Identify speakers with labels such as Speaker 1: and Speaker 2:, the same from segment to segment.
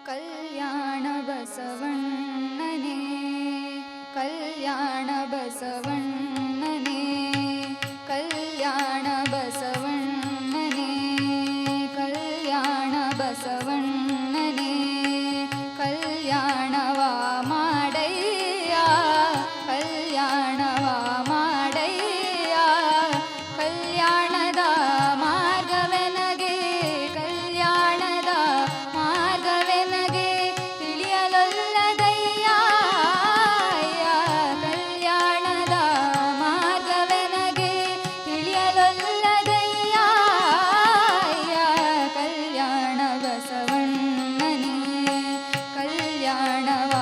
Speaker 1: ಕಲ್ಯಾಣ ಬಸವಣ್ಣನೇ ಕಲ್ಯಾಣ ಬಸವಣ್ಣನೇ ಕಲ್ಯಾಣ ಬಸವಣ್ಣನೇ ಕಲ್ಯಾಣ ಬಸವಣ್ಣನೇ ಕಲ್ಯಾಣವ ಮಾಡಯ್ಯ ಕಲ್ಯಾಣವ ಮಾಡಯ್ಯ ಕಲ್ಯಾಣದ ಮಾರ್ಗವೆನಗೆ ಕಲ್ಯಾಣದ ಮಾರ್ಗವೆನಗೆ ತಿಳಿಯಲೊಲ್ಲದಯ್ಯ ಕಲ್ಯಾಣದ ಮಾರ್ಗವೆನಗೆ ತಿಳಿಯಲೊಲ್ಲದಯ್ಯ ಕಲ್ಯಾಣ ಬಸವಣ್ಣನೇ ಕಲ್ಯಾಣವ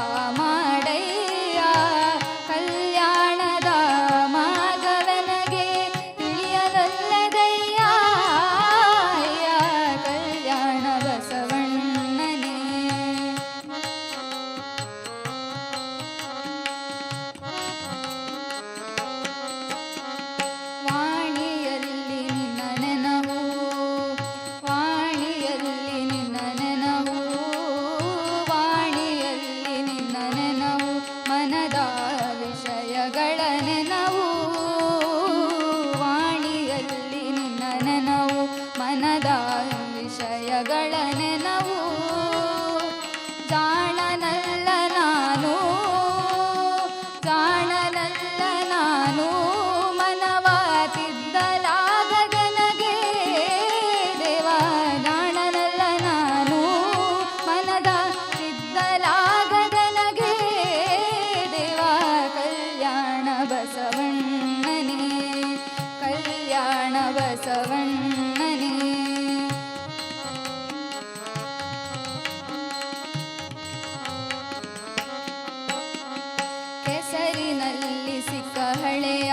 Speaker 1: ಮಾಡಯ್ಯ ಕಲ್ಯಾಣದ ಮಾರ್ಗವೆನಗೆ ತಿಳಿಯಲೊಲ್ಲದಯ್ಯ ಕಲ್ಯಾಣ ಬಸವಣ್ಣನೇ ವಾಣಿಯಲ್ಲಿ ನಿನ್ನ ನೆನವು ವಾಣಿಯಲ್ಲಿ ನಿನ್ನ ನೆನವು ವಾಣಿಯಲ್ಲಿ ನಿನ್ನ ನೆನವು ಮನದ ವಿಷಯಗಳ ನೆನವು ವಾಣಿಯಲ್ಲಿ ನಿನ್ನ ನೆನವು ಮನದ ವಿಷಯಗಳ ನೆನವು ಜಾಣನಲ್ಲ ನಾನು ಜಾಣನಲ್ಲ ನಾನು ಮನವ ತಿದ್ದಲಾಗದನಗೆ ದೇವ ಜಾಣನಲ್ಲ ನಾನು ಮನದ ತಿದ್ದಲಾಗದನಗೆ ದೇವ ಕಲ್ಯಾಣ ಬಸವಣ್ಣನೇ ಕಲ್ಯಾಣ ಬಸವಣ್ಣನೇ ಕೆಸರಿನಲ್ಲಿ ಸಿಕ್ಕ ಹಳೆಯ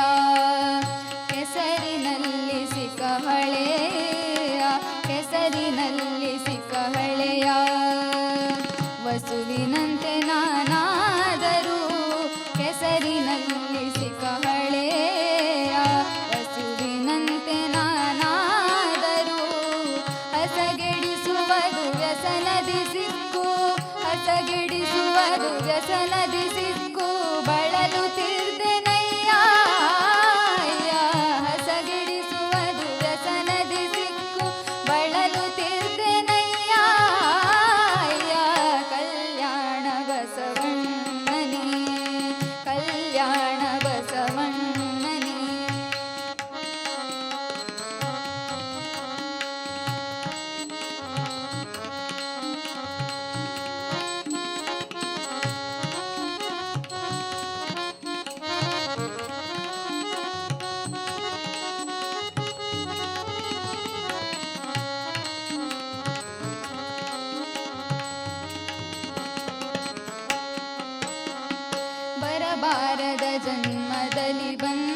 Speaker 1: ಕೆಸರಿನಲ್ಲಿ ಸಿಕ್ಕ ಹಳೆಯ ಕೆಸರಿನಲ್ಲಿ ಸಿಕ್ಕ ಹಳೆಯ ವಸುವಿನಂತೆ ನಾನಾದರೂ ಕೆಸರಿನಲ್ಲಿ ಸಿಕ್ಕ ಹಳೆಯ ವಸುವಿನಂತೆ ನಾನಾದರೂ ಹಸಗೆಡಿಸುವುದು ವ್ಯಸನದಿ ಸಿಕ್ಕು ಹಸಗೆಡಿಸುವುದು ವ್ಯಸನದಿ ಸಿಕ್ಕು ಬಳಲು ತಿರ್ದೆನಯ್ಯ ಹಸಗೆಡಿಸುವುದು ವ್ಯಸನದಿ ಸಿಕ್ಕು ಬಳಲು ತಿರ್ದೆನಯ್ಯ ಕಲ್ಯಾಣ ಬಸವಣ್ಣನೇ ಕಲ್ಯಾಣ ಬಸವಣ್ಣನೇ ಬರಬಾರದ ಜನ್ಮದಲ್ಲಿ ಬಂದ